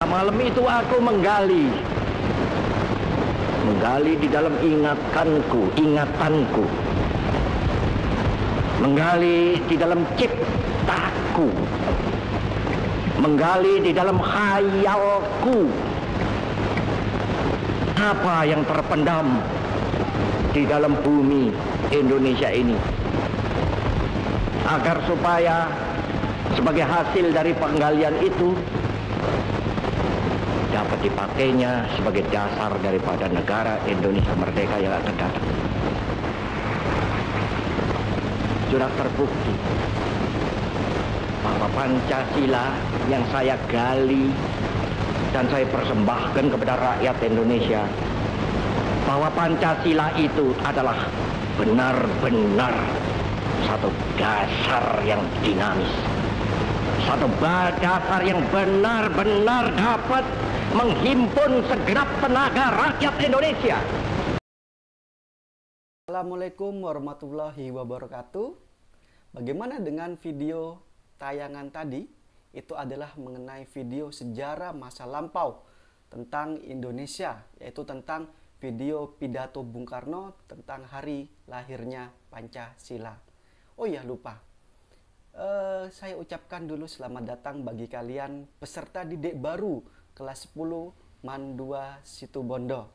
Malam itu aku menggali di dalam ingatanku, menggali di dalam ciptaku, menggali di dalam khayalku. Apa yang terpendam di dalam bumi Indonesia ini, agar supaya sebagai hasil dari penggalian itu dapat dipakainya sebagai dasar daripada negara Indonesia merdeka yang akan datang. Sudah terbukti bahwa Pancasila yang saya gali dan saya persembahkan kepada rakyat Indonesia, bahwa Pancasila itu adalah benar-benar satu dasar yang dinamis, satu dasar yang benar-benar dapat menghimpun segenap tenaga rakyat Indonesia. Assalamualaikum warahmatullahi wabarakatuh. Bagaimana dengan video tayangan tadi? Itu adalah mengenai video sejarah masa lampau tentang Indonesia, yaitu tentang video pidato Bung Karno tentang hari lahirnya Pancasila. Oh iya, lupa. Saya ucapkan dulu selamat datang bagi kalian peserta didik baru kelas 10 MAN 2 Situbondo.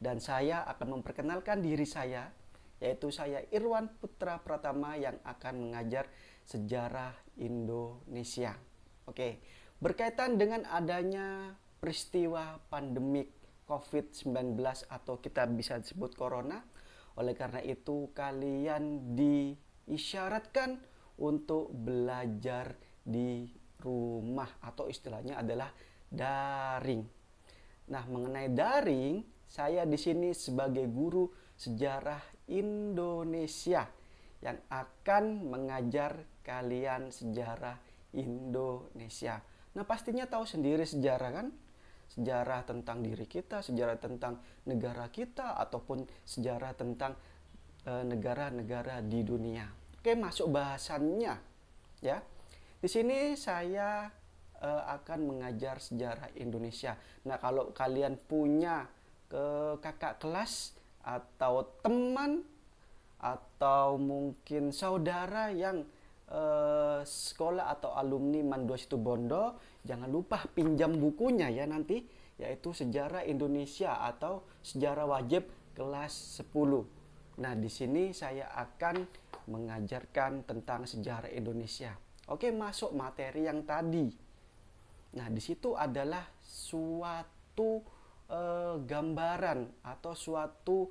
Dan saya akan memperkenalkan diri saya, yaitu saya Irwan Putra Pratama yang akan mengajar sejarah Indonesia. Oke, berkaitan dengan adanya peristiwa pandemik COVID-19 atau kita bisa disebut corona, oleh karena itu kalian diisyaratkan untuk belajar di rumah atau istilahnya adalah daring. Nah, mengenai daring, saya di sini sebagai guru sejarah Indonesia yang akan mengajar kalian sejarah Indonesia. Nah, pastinya tahu sendiri sejarah kan? Sejarah tentang diri kita, sejarah tentang negara kita, ataupun sejarah tentang negara-negara di dunia. Oke, masuk bahasannya ya. Di sini saya akan mengajar sejarah Indonesia. Nah, kalau kalian punya kakak kelas atau teman atau mungkin saudara yang sekolah atau alumni MAN 2 Situbondo, jangan lupa pinjam bukunya ya nanti, yaitu Sejarah Indonesia atau Sejarah Wajib kelas 10. Nah, di sini saya akan mengajarkan tentang sejarah Indonesia. Oke, masuk materi yang tadi. Nah, di situ adalah suatu gambaran atau suatu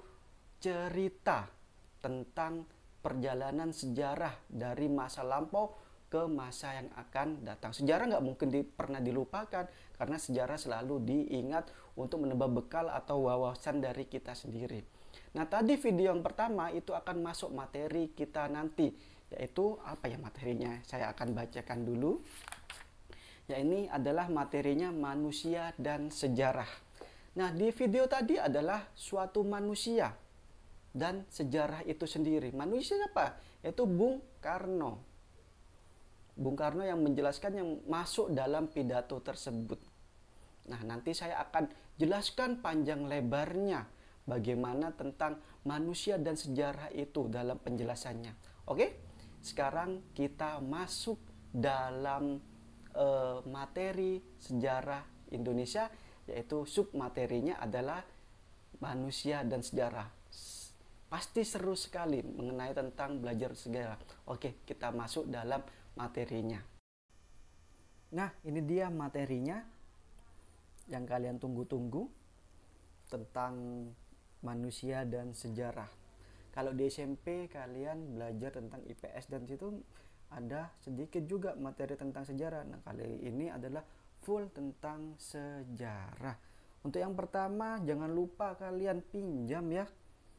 cerita tentang perjalanan sejarah dari masa lampau ke masa yang akan datang. Sejarah nggak mungkin pernah dilupakan, karena sejarah selalu diingat untuk menambah bekal atau wawasan dari kita sendiri. Nah, tadi video yang pertama itu akan masuk materi kita nanti, yaitu apa ya materinya? Saya akan bacakan dulu. Ya, ini adalah materinya manusia dan sejarah. Nah, di video tadi adalah suatu manusia dan sejarah itu sendiri. Manusia apa? Yaitu Bung Karno. Bung Karno yang menjelaskan yang masuk dalam pidato tersebut. Nah, nanti saya akan jelaskan panjang lebarnya bagaimana tentang manusia dan sejarah itu dalam penjelasannya. Oke? Sekarang kita masuk dalam materi sejarah Indonesia, yaitu submaterinya adalah manusia dan sejarah. Pasti seru sekali mengenai tentang belajar sejarah. Oke, kita masuk dalam materinya. Nah, ini dia materinya yang kalian tunggu-tunggu tentang manusia dan sejarah. Kalau di SMP kalian belajar tentang IPS dan situ ada sedikit juga materi tentang sejarah. Nah, kali ini adalah full tentang sejarah. Untuk yang pertama, jangan lupa kalian pinjam ya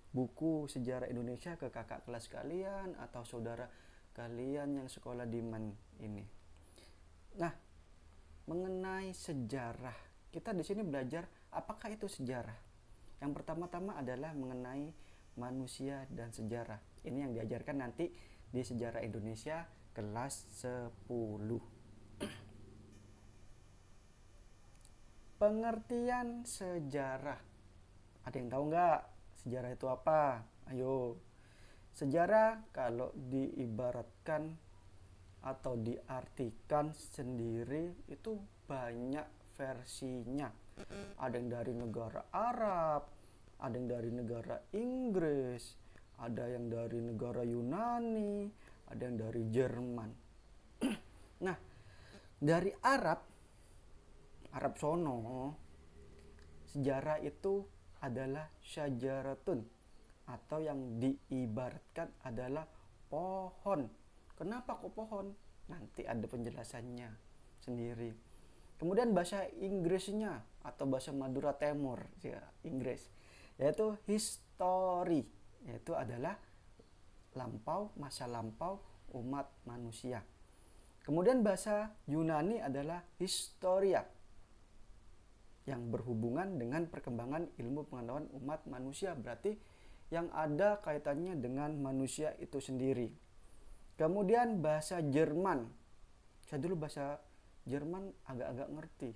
buku sejarah Indonesia ke kakak kelas kalian atau saudara kalian yang sekolah di MAN ini. Nah, mengenai sejarah, kita di sini belajar apakah itu sejarah. Yang pertama-tama adalah mengenai manusia dan sejarah. Ini yang diajarkan nanti di sejarah Indonesia kelas 10. Pengertian sejarah. Ada yang tahu nggak sejarah itu apa? Ayo. Sejarah kalau diibaratkan atau diartikan sendiri itu banyak versinya. Ada yang dari negara Arab, ada yang dari negara Inggris, ada yang dari negara Yunani, ada yang dari Jerman. Nah, dari Arab sono, sejarah itu adalah syajaratun, atau yang diibaratkan adalah pohon. Kenapa kok pohon? Nanti ada penjelasannya sendiri. Kemudian bahasa Inggrisnya atau bahasa Madura Timur, ya, Inggris, yaitu history, yaitu adalah lampau, masa lampau umat manusia. Kemudian bahasa Yunani adalah historia, yang berhubungan dengan perkembangan ilmu pengetahuan umat manusia, berarti yang ada kaitannya dengan manusia itu sendiri. Kemudian bahasa Jerman, saya dulu bahasa Jerman agak-agak ngerti,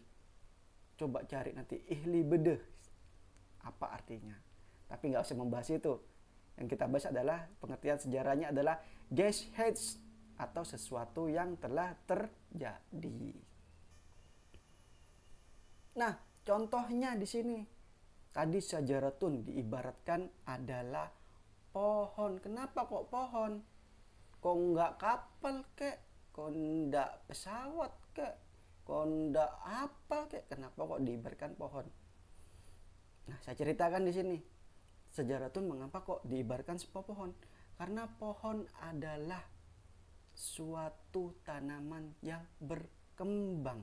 coba cari nanti ihli bedeh apa artinya, tapi nggak usah membahas itu. Yang kita bahas adalah pengertian sejarahnya adalah Geschichte, atau sesuatu yang telah terjadi. Nah, contohnya di sini tadi syajaratun diibaratkan adalah pohon. Kenapa kok pohon? Kok nggak kapal kek? Kok nggak pesawat kek? Kok nggak apa kek? Kenapa kok diibaratkan pohon? Nah, saya ceritakan di sini. Syajaratun mengapa kok diibaratkan sebuah pohon? Karena pohon adalah suatu tanaman yang berkembang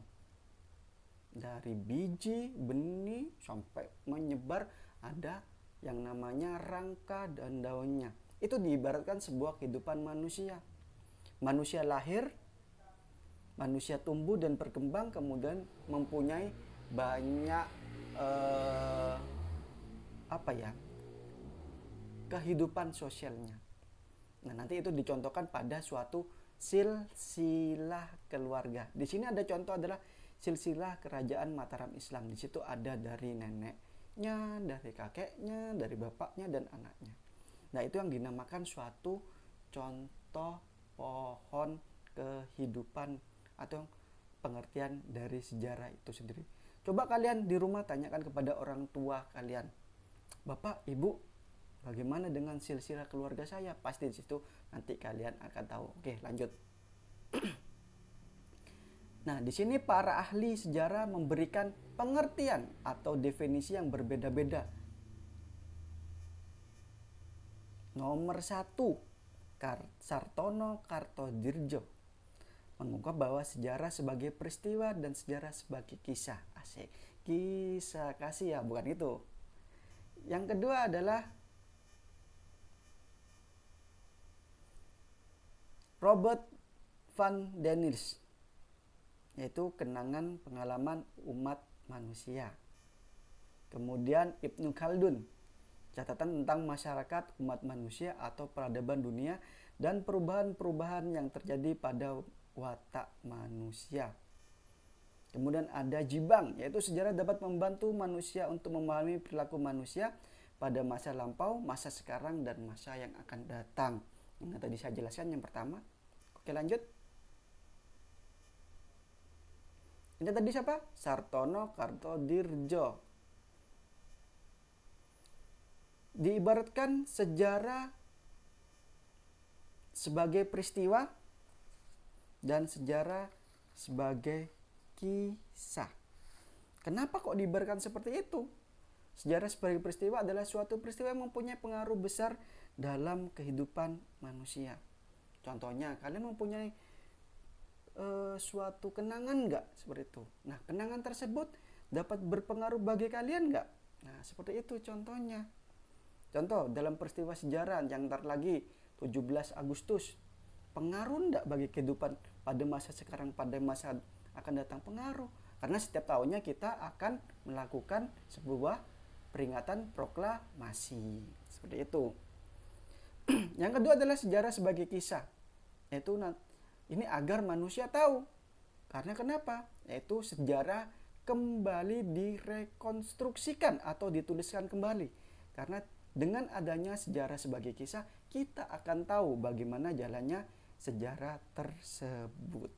dari biji, benih sampai menyebar, ada yang namanya rangka dan daunnya. Itu diibaratkan sebuah kehidupan manusia. Manusia lahir, manusia tumbuh dan berkembang, kemudian mempunyai banyak kehidupan sosialnya. Nah, nanti itu dicontohkan pada suatu silsilah keluarga. Di sini ada contoh adalah silsilah kerajaan Mataram Islam. Di situ ada dari neneknya, dari kakeknya, dari bapaknya dan anaknya. Nah, itu yang dinamakan suatu contoh pohon kehidupan atau pengertian dari sejarah itu sendiri. Coba kalian di rumah tanyakan kepada orang tua kalian, Bapak, Ibu, bagaimana dengan silsilah keluarga saya? Pasti di situ nanti kalian akan tahu. Oke, lanjut. Nah, di sini para ahli sejarah memberikan pengertian atau definisi yang berbeda-beda. Nomor 1, Sartono Kartodirjo mengungkap bahwa sejarah sebagai peristiwa dan sejarah sebagai kisah. Asik. Kisah kasih ya, bukan itu. Yang kedua adalah Robert van Dennis, yaitu kenangan pengalaman umat manusia. Kemudian Ibnu Khaldun, catatan tentang masyarakat umat manusia atau peradaban dunia dan perubahan-perubahan yang terjadi pada watak manusia. Kemudian ada Jibang, yaitu sejarah dapat membantu manusia untuk memahami perilaku manusia pada masa lampau, masa sekarang, dan masa yang akan datang. Yang tadi saya jelaskan yang pertama. Oke, lanjut. Ini tadi siapa? Sartono Kartodirjo. Diibaratkan sejarah sebagai peristiwa dan sejarah sebagai kisah. Kenapa kok diibaratkan seperti itu? Sejarah sebagai peristiwa adalah suatu peristiwa yang mempunyai pengaruh besar dalam kehidupan manusia. Contohnya, kalian mempunyai suatu kenangan nggak seperti itu? Nah, kenangan tersebut dapat berpengaruh bagi kalian nggak? Nah, seperti itu contohnya. Contoh, dalam peristiwa sejarah yang ntar lagi 17 Agustus, pengaruh nggak bagi kehidupan pada masa sekarang, pada masa akan datang? Pengaruh. Karena setiap tahunnya kita akan melakukan sebuah peringatan proklamasi. Seperti itu. Yang kedua adalah sejarah sebagai kisah. Yaitu ini agar manusia tahu. Karena kenapa? Yaitu sejarah kembali direkonstruksikan atau dituliskan kembali. Karena dengan adanya sejarah sebagai kisah, kita akan tahu bagaimana jalannya sejarah tersebut.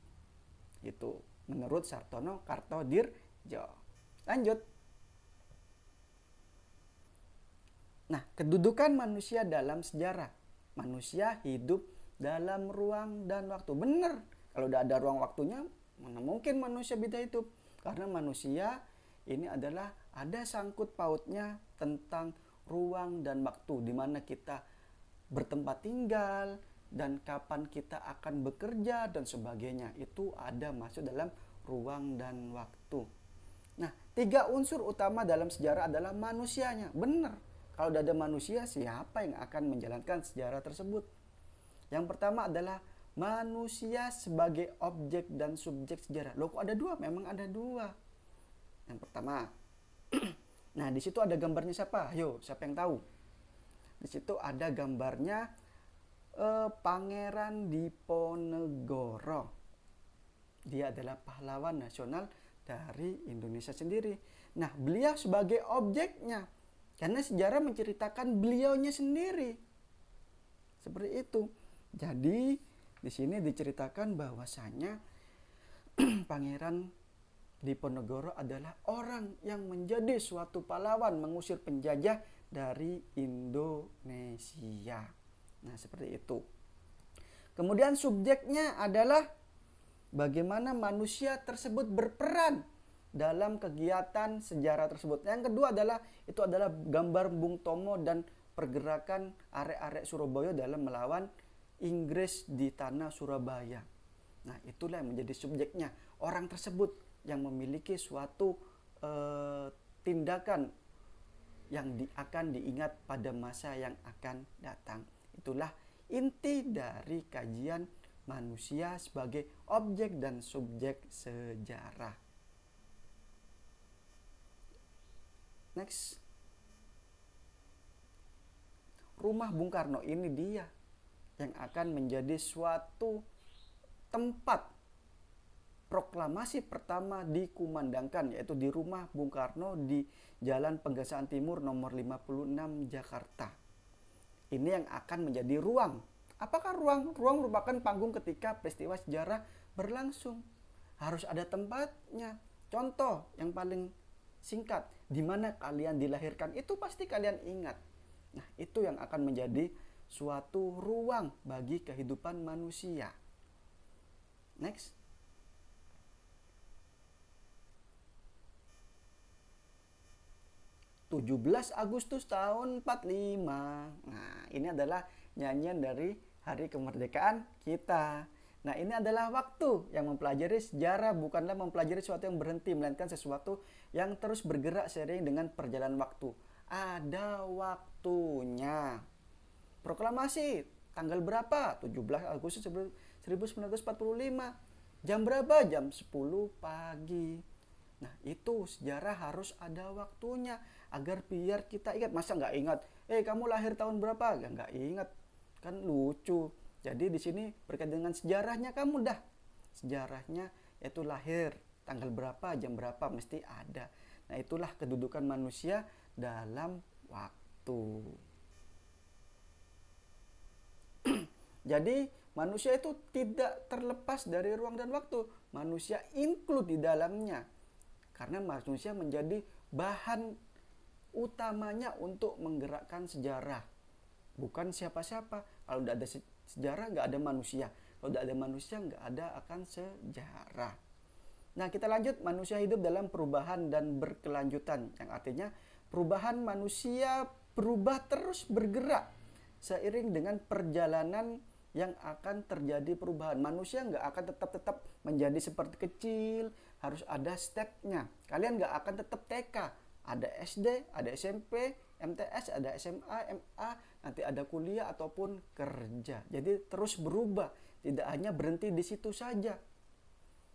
Itu menurut Sartono Kartodirjo. Lanjut. Nah, kedudukan manusia dalam sejarah. Manusia hidup dalam ruang dan waktu. Benar. Kalau udah ada ruang waktunya, mana mungkin manusia bisa hidup. Karena manusia ini adalah ada sangkut pautnya tentang ruang dan waktu, di mana kita bertempat tinggal dan kapan kita akan bekerja dan sebagainya. Itu ada masuk dalam ruang dan waktu. Nah, 3 unsur utama dalam sejarah adalah manusianya. Benar. Kalau tidak ada manusia, siapa yang akan menjalankan sejarah tersebut? Yang pertama adalah manusia sebagai objek dan subjek sejarah. Loh, kok ada 2? Memang ada 2. Yang pertama, nah di situ ada gambarnya siapa? Ayo, siapa yang tahu? Di situ ada gambarnya Pangeran Diponegoro. Dia adalah pahlawan nasional dari Indonesia sendiri. Nah, beliau sebagai objeknya, karena sejarah menceritakan beliaunya sendiri. Seperti itu. Jadi, di sini diceritakan bahwasanya Pangeran Diponegoro adalah orang yang menjadi suatu pahlawan mengusir penjajah dari Indonesia. Nah, seperti itu. Kemudian subjeknya adalah bagaimana manusia tersebut berperan dalam kegiatan sejarah tersebut. Yang kedua adalah gambar Bung Tomo dan pergerakan arek-arek Surabaya dalam melawan Inggris di tanah Surabaya. Nah, itulah yang menjadi subjeknya. Orang tersebut yang memiliki suatu tindakan yang akan diingat pada masa yang akan datang. Itulah inti dari kajian manusia sebagai objek dan subjek sejarah. Next. Rumah Bung Karno ini dia yang akan menjadi suatu tempat proklamasi pertama dikumandangkan, yaitu di rumah Bung Karno di Jalan Pegangsaan Timur nomor 56 Jakarta. Ini yang akan menjadi ruang. Apakah ruang? Ruang merupakan panggung ketika peristiwa sejarah berlangsung. Harus ada tempatnya. Contoh yang paling singkat, di mana kalian dilahirkan, itu pasti kalian ingat. Nah, itu yang akan menjadi suatu ruang bagi kehidupan manusia. Next. "17 Agustus tahun 45. Nah, ini adalah nyanyian dari hari kemerdekaan kita. Nah, ini adalah waktu yang mempelajari sejarah bukanlah mempelajari sesuatu yang berhenti, melainkan sesuatu yang terus bergerak seiring dengan perjalanan waktu. Ada waktunya. Proklamasi tanggal berapa? 17 Agustus 1945. Jam berapa? Jam 10 pagi. Nah, itu sejarah harus ada waktunya agar biar kita ingat. Masa nggak ingat? Kamu lahir tahun berapa? Nggak ingat. Kan lucu. Jadi di sini berkaitan dengan sejarahnya kamu dah. Sejarahnya yaitu lahir tanggal berapa, jam berapa mesti ada. Nah, itulah kedudukan manusia dalam waktu. Jadi manusia itu tidak terlepas dari ruang dan waktu. Manusia include di dalamnya. Karena manusia menjadi bahan utamanya untuk menggerakkan sejarah. Bukan siapa-siapa. Kalau tidak ada sejarah, nggak ada manusia. Kalau tidak ada manusia, nggak ada akan sejarah. Nah, kita lanjut. Manusia hidup dalam perubahan dan berkelanjutan. Yang artinya perubahan manusia berubah terus bergerak. Seiring dengan perjalanan yang akan terjadi perubahan. Manusia nggak akan tetap menjadi seperti kecil. Harus ada stepnya. Kalian nggak akan tetap TK. Ada SD, ada SMP, MTS, ada SMA, MA, nanti ada kuliah ataupun kerja. Jadi terus berubah, tidak hanya berhenti di situ saja.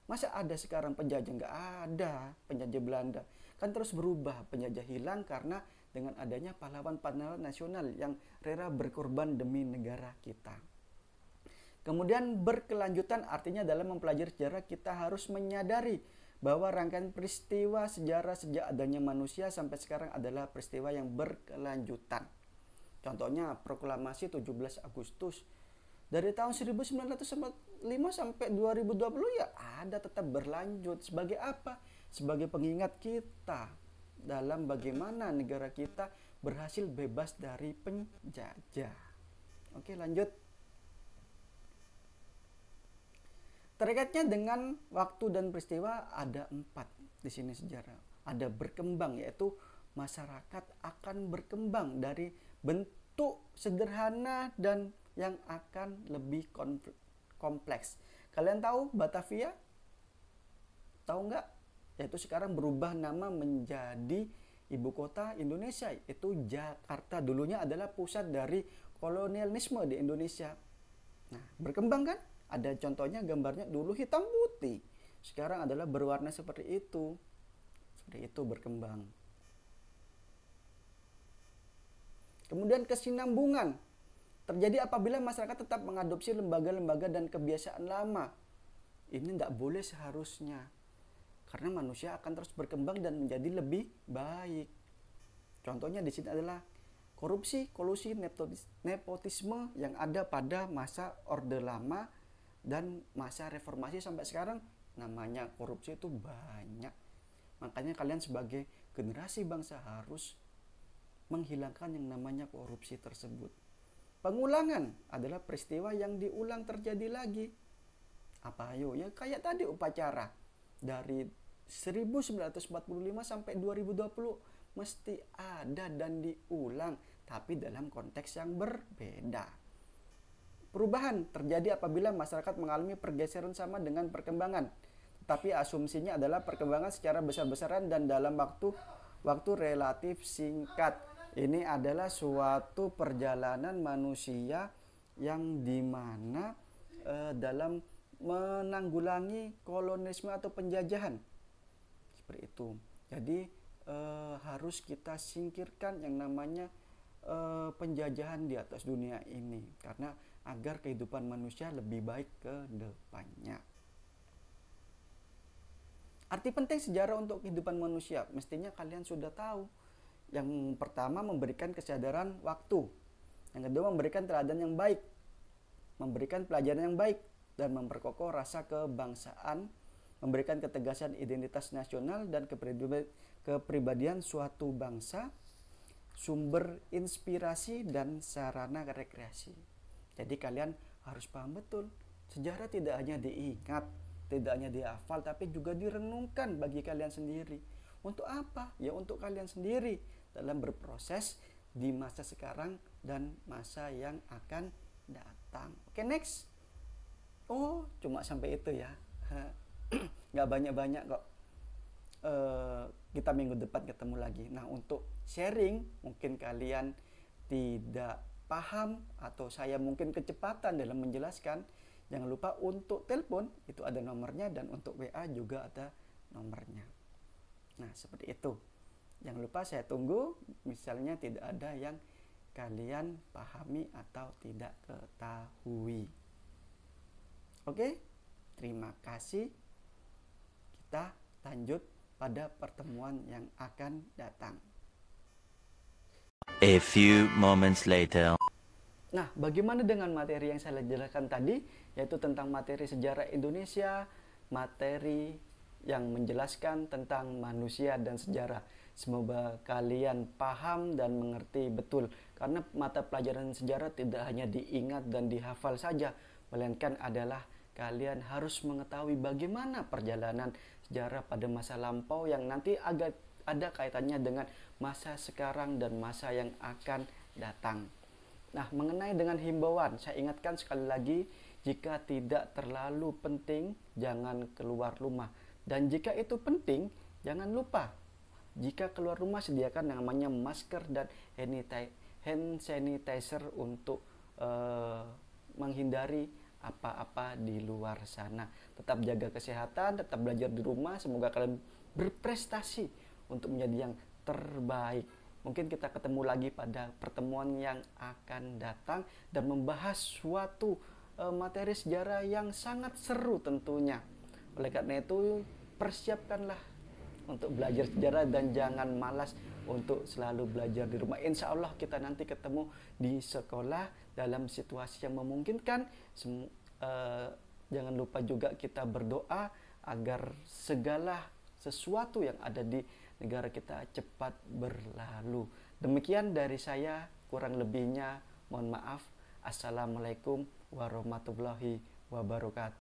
Masa ada sekarang penjajah? Nggak ada, penjajah Belanda. Kan terus berubah, penjajah hilang karena dengan adanya pahlawan-pahlawan nasional yang rela berkorban demi negara kita. Kemudian berkelanjutan artinya dalam mempelajari sejarah kita harus menyadari bahwa rangkaian peristiwa sejarah sejak adanya manusia sampai sekarang adalah peristiwa yang berkelanjutan. Contohnya proklamasi 17 Agustus dari tahun 1945 sampai 2020 ya ada tetap berlanjut. Sebagai apa? Sebagai pengingat kita dalam bagaimana negara kita berhasil bebas dari penjajah. Oke, lanjut. Terkaitnya dengan waktu dan peristiwa ada 4 di sini sejarah. Ada berkembang, yaitu masyarakat akan berkembang dari bentuk sederhana dan yang akan lebih kompleks. Kalian tahu Batavia? Tahu nggak? Yaitu sekarang berubah nama menjadi ibu kota Indonesia, itu Jakarta. Dulunya adalah pusat dari kolonialisme di Indonesia. Nah, berkembang kan? Ada contohnya gambarnya, dulu hitam putih, sekarang adalah berwarna seperti itu. Seperti itu berkembang. Kemudian kesinambungan terjadi apabila masyarakat tetap mengadopsi lembaga-lembaga dan kebiasaan lama. Ini tidak boleh seharusnya, karena manusia akan terus berkembang dan menjadi lebih baik. Contohnya di sini adalah korupsi, kolusi, nepotisme yang ada pada masa Orde Lama dan masa reformasi sampai sekarang. Namanya korupsi itu banyak. Makanya kalian sebagai generasi bangsa harus menghilangkan yang namanya korupsi tersebut. Pengulangan adalah peristiwa yang diulang terjadi lagi. Apa ayo? Ya kayak tadi upacara dari 1945 sampai 2020 mesti ada dan diulang, tapi dalam konteks yang berbeda. Perubahan terjadi apabila masyarakat mengalami pergeseran sama dengan perkembangan, tapi asumsinya adalah perkembangan secara besar-besaran dan dalam waktu relatif singkat. Ini adalah suatu perjalanan manusia yang dimana dalam menanggulangi kolonialisme atau penjajahan seperti itu. Jadi harus kita singkirkan yang namanya penjajahan di atas dunia ini, karena agar kehidupan manusia lebih baik ke depannya. Arti penting sejarah untuk kehidupan manusia, mestinya kalian sudah tahu. Yang pertama, memberikan kesadaran waktu. Yang kedua, memberikan teladan yang baik, memberikan pelajaran yang baik, dan memperkokoh rasa kebangsaan, memberikan ketegasan identitas nasional dan kepribadian suatu bangsa, sumber inspirasi dan sarana rekreasi. Jadi kalian harus paham betul, sejarah tidak hanya diingat, tidak hanya dihafal, tapi juga direnungkan bagi kalian sendiri. Untuk apa? Ya untuk kalian sendiri dalam berproses di masa sekarang dan masa yang akan datang. Oke, next. Oh, cuma sampai itu ya. Nggak banyak-banyak kok. Kita minggu depan ketemu lagi. Nah, untuk sharing mungkin kalian tidak paham atau saya mungkin kecepatan dalam menjelaskan, jangan lupa untuk telepon, itu ada nomornya, dan untuk WA juga ada nomornya. Nah, seperti itu. Jangan lupa saya tunggu, misalnya tidak ada yang kalian pahami atau tidak ketahui. Oke, terima kasih. Kita lanjut pada pertemuan yang akan datang. A few moments later. Nah, bagaimana dengan materi yang saya jelaskan tadi, yaitu tentang materi sejarah Indonesia, materi yang menjelaskan tentang manusia dan sejarah. Semoga kalian paham dan mengerti betul, karena mata pelajaran sejarah tidak hanya diingat dan dihafal saja, melainkan adalah kalian harus mengetahui bagaimana perjalanan sejarah pada masa lampau yang nanti agak ada kaitannya dengan masa sekarang dan masa yang akan datang. Nah, mengenai dengan himbauan, saya ingatkan sekali lagi, jika tidak terlalu penting, jangan keluar rumah. Dan jika itu penting, jangan lupa, jika keluar rumah sediakan yang namanya masker dan hand sanitizer untuk menghindari apa-apa di luar sana. Tetap jaga kesehatan, tetap belajar di rumah, semoga kalian berprestasi untuk menjadi yang terbaik. Mungkin kita ketemu lagi pada pertemuan yang akan datang dan membahas suatu materi sejarah yang sangat seru tentunya. Oleh karena itu, persiapkanlah untuk belajar sejarah dan jangan malas untuk selalu belajar di rumah. Insya Allah kita nanti ketemu di sekolah dalam situasi yang memungkinkan. Jangan lupa juga kita berdoa agar segala sesuatu yang ada di negara kita cepat berlalu. Demikian dari saya, kurang lebihnya mohon maaf. Assalamualaikum warahmatullahi wabarakatuh.